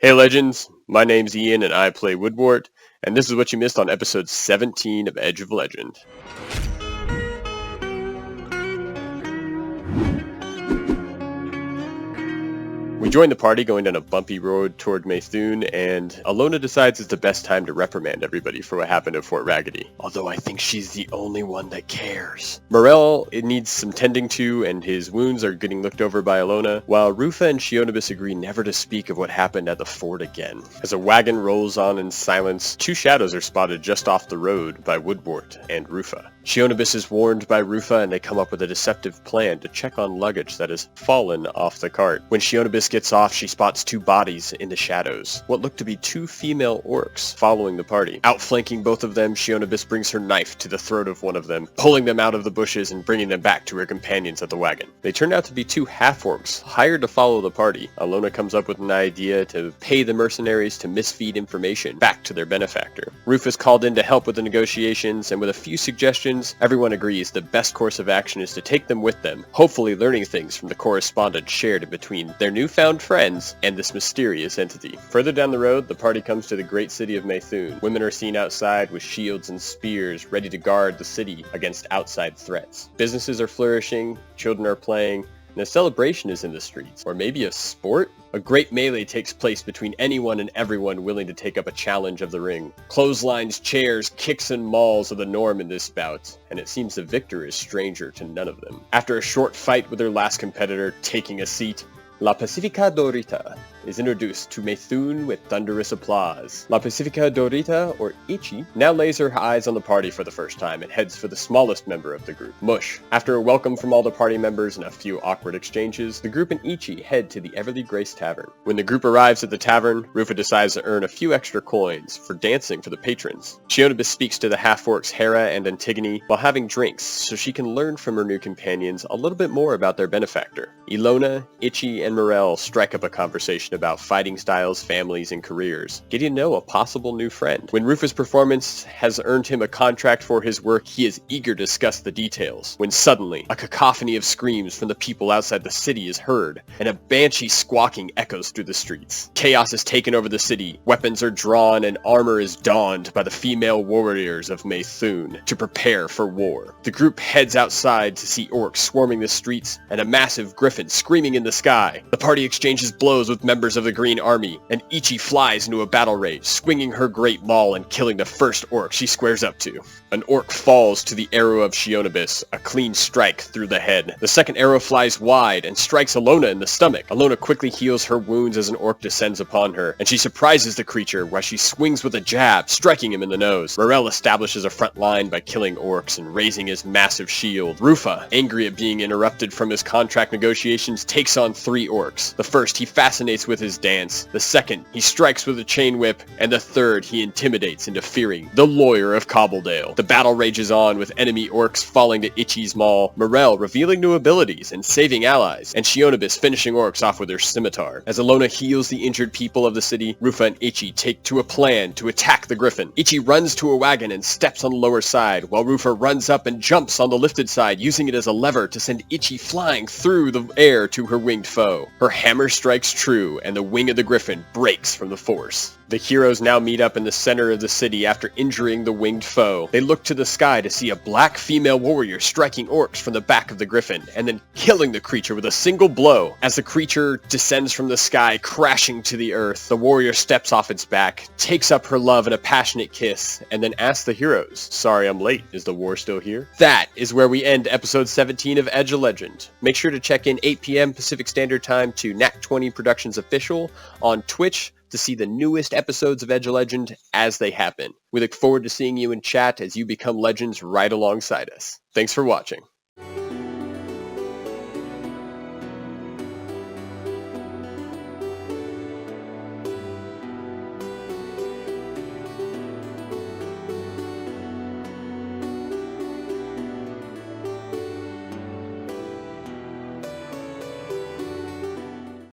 Hey Legends, my name's Ian and I play Woodwort, and this is what you missed on episode 17 of Edge of Legend. We join the party going down a bumpy road toward Maythune, and Alona decides it's the best time to reprimand everybody for what happened at Fort Raggedy. Although I think she's the only one that cares. Morel needs some tending to, and his wounds are getting looked over by Alona, while Rufa and Shionibus agree never to speak of what happened at the fort again. As a wagon rolls on in silence, two shadows are spotted just off the road by Woodwort and Rufa. Shionibus is warned by Rufa, and they come up with a deceptive plan to check on luggage that has fallen off the cart. When Shionibus gets off, she spots two bodies in the shadows, what look to be two female orcs following the party. Outflanking both of them, Shionibus brings her knife to the throat of one of them, pulling them out of the bushes and bringing them back to her companions at the wagon. They turn out to be two half-orcs, hired to follow the party. Alona comes up with an idea to pay the mercenaries to misfeed information back to their benefactor. Rufus called in to help with the negotiations, and with a few suggestions, everyone agrees the best course of action is to take them with them, hopefully learning things from the correspondence shared in between their newfound friends and this mysterious entity. Further down the road, the party comes to the great city of Maythune. Women are seen outside with shields and spears, ready to guard the city against outside threats. Businesses are flourishing, children are playing, and a celebration is in the streets. Or maybe a sport? A great melee takes place between anyone and everyone willing to take up a challenge of the ring. Clotheslines, chairs, kicks, and mauls are the norm in this bout, and it seems the victor is stranger to none of them. After a short fight with their last competitor taking a seat, La Pacifica Dorita is introduced to Maythune with thunderous applause. La Pacifica Dorita, or Ichi, now lays her eyes on the party for the first time and heads for the smallest member of the group, Mush. After a welcome from all the party members and a few awkward exchanges, the group and Ichi head to the Everly Grace Tavern. When the group arrives at the tavern, Rufa decides to earn a few extra coins for dancing for the patrons. Shionibus speaks to the half-orcs Hera and Antigone while having drinks, so she can learn from her new companions a little bit more about their benefactor. Ilona, Ichi, and Morel strike up a conversation about fighting styles, families, and careers, getting to know a possible new friend. When Rufus' performance has earned him a contract for his work, he is eager to discuss the details, when suddenly, a cacophony of screams from the people outside the city is heard, and a banshee squawking echoes through the streets. Chaos has taken over the city, weapons are drawn, and armor is donned by the female warriors of Maythune to prepare for war. The group heads outside to see orcs swarming the streets, and a massive griffin screaming in the sky. The party exchanges blows with members of the Green Army, and Ichi flies into a battle rage, swinging her great maul and killing the first orc she squares up to. An orc falls to the arrow of Shionibus, a clean strike through the head. The second arrow flies wide and strikes Alona in the stomach. Alona quickly heals her wounds as an orc descends upon her, and she surprises the creature while she swings with a jab, striking him in the nose. Morel establishes a front line by killing orcs and raising his massive shield. Rufa, angry at being interrupted from his contract negotiations, takes on three orcs. The first he fascinates with his dance, the second he strikes with a chain whip, and the third he intimidates into fearing the lawyer of Cobbledale. The battle rages on with enemy orcs falling to Ichi's maul, Morel revealing new abilities and saving allies, and Shionibus finishing orcs off with her scimitar. As Alona heals the injured people of the city, Rufa and Ichi take to a plan to attack the griffin. Ichi runs to a wagon and steps on the lower side, while Rufa runs up and jumps on the lifted side, using it as a lever to send Ichi flying through the air to her winged foe. Her hammer strikes true, and the wing of the griffin breaks from the force. The heroes now meet up in the center of the city after injuring the winged foe. They look to the sky to see a black female warrior striking orcs from the back of the griffin, and then killing the creature with a single blow. As the creature descends from the sky, crashing to the earth, the warrior steps off its back, takes up her love in a passionate kiss, and then asks the heroes, "Sorry I'm late, is the war still here?" That is where we end episode 17 of Edge of Legend. Make sure to check in 8 p.m. Pacific Standard Time to Nat20 Productions Official on Twitch to see the newest episodes of Edge of Legend as they happen. We look forward to seeing you in chat as you become legends right alongside us. Thanks for watching.